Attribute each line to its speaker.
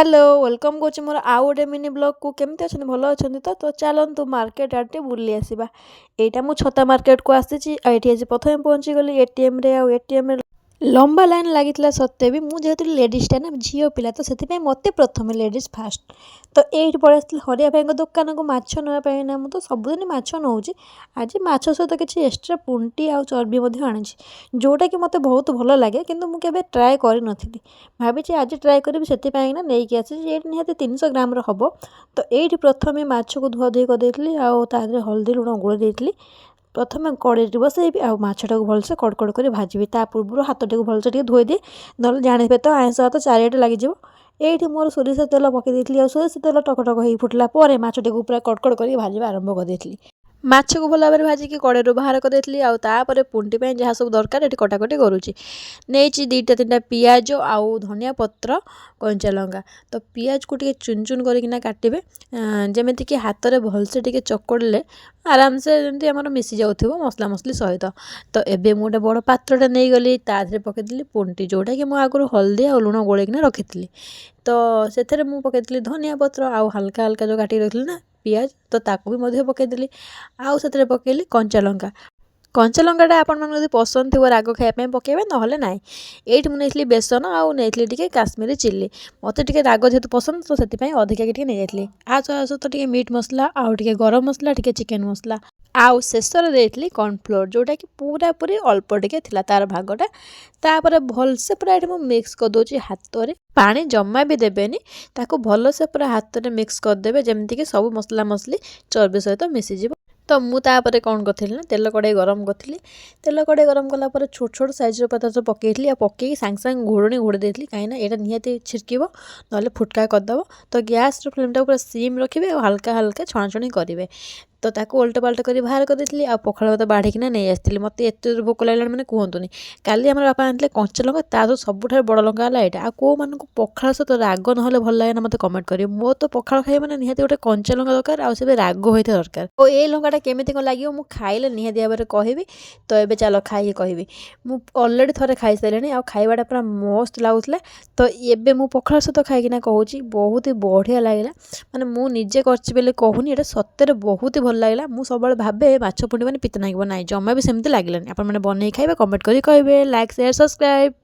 Speaker 1: Hello welcome करुच्ची मोर आउ गोटे mini blog को केमती अच्छा भल अच्छा तो चलतु मार्केट आटे बुली आसवा। यहाँ मुझे छता मार्केट को आसी आज प्रथम पहुँची गली एटीएम रे एटीएम लंबा लाइन लगी सत्ते भी मुझे जेहतु लेडीजटा ना झील पिला तो से मत प्रथम लेडीज फास्ट तो ये पड़े हरिया भाई दुकान को माछ नापी ना मुझे सबुदिन माछ नौची आज माछ सहित किसी एक्सट्रा पुंटी आ चर्बी आनी जोटा कि मत बहुत भल लगे किंतु मुझे ट्राए कर भाई आज ट्राए करी से नहीं आसी ये निहती 300 ग्राम हम तो ये प्रथम माछ को धुआ धुई करदेली आदि हल्दी लुण गुड़ देती प्रथम कड़े बसैबी आ माछटा को भलसे कड़कड़ कर भाजी ता पूर्व हाथ को भलसे धोई दिए ना जाने तो आइंस हाथ चारिटे लगे ये मोर सोरिष तेल पकई सोरिष तेल टकटक हो फुटला माछटी को पूरा कड़कड़ कर भाजवा आरंभ कर माछ को भल भाव भाजिकी कड़े बाहर करदेली आउे पुंटी जहाँ सब दरकार ये कटाकटी करुच्ची नहीं दुईटा 3टा पियाज आउ धनिया पत्र कंचा लंका तो पियाज को टे चुन चुन करना काटे जमीती कि हाथ में भलसे टे चकड़े आराम से जमी आम मिसी जाऊ मसला मसली सहित तो एबे गोटे बड़ पात्रटा नहीं गली ताधे पकईदी पुंटी जोटा कि आगुरी हल्दी आ लुण गोलैकिना रखी तो से पकईदी धनिया पत्र आउ हल्का हल्का जो काटिक रखी ना पियाज तो ताकू भी मध्य पकईदेली आउ से पकईली कंचा लंका कंचा लंकाटा आपड़ी पसंद थी राग खायापी पकेबे ना ना ये मुझे बेसन आउ नहीं काश्मीरी चिल्ली मत टे राग जेहतु पसंद तो से अधिका नहीं जाती आ सहित टे मीट मसला आउ टे गरम मसला टे चिकेन मसला आउ शेष देती कॉर्नफ्लोर जोटा कि पूरा पूरी अल्प टे तार भागटा तापर भलसे पूरा ये मिक्स करदे हाथ में पानी जमा भी देवेनि ताको भलसे पूरा हाथ में मिक्स करदे जमीती कि सब मसला मसली चर्बी सहित मिसीज तो मुझे कौन करी ना तेल कड़े गरम करी तेल कड़े गरम कलापर छोट छोट सैज्र पदार्थ पकईली आ पकई सांगे सांगे घोड़णी घोड़ी देती कहीं यहाँ निहाती छिड़क ना फुटका करदेव तो गैस फ्लेमटा पूरा सिम रखिए और हल्का हल्का छणाछणी करेंगे तो ताको उल्टा पाल्टा कर बाहर करदेली आ पखाल भात बाढ़िकिना नहीं आसती मत एत भोक लगे मैंने कहतुनि काली आम बापा आनी कंचा लंका तो सबुठ बड़ लंका है यहाँ कौ मान पखाल सहित राग ना भल लगे ना मत कमेंट करेंगे मो तो पखाल खाई मैंने निहाती गोटे कंचा लंका दरकार आउ राग होता दरकार और ये लंकाटा केमी कौन लगे मुझे खाइले निहाती भाव में कहबी तो ये चल खाई कहबी मु अलरेडी थे खाई सारे आ खाइबाटा पूरा मस्त लगुला तो ये मु पखाल सहित खाईकिना कहूँ बहुत ही बढ़िया लगे मैंने मुझे कहूनी ये सत्य बहुत भल लगे मुझे सब भावे माछ पुंटी मैंने पिता नागिब ना जमा भी सेमती लगे आप बनई खाइबे कमेंट करें लाइक शेयर सब्सक्राइब।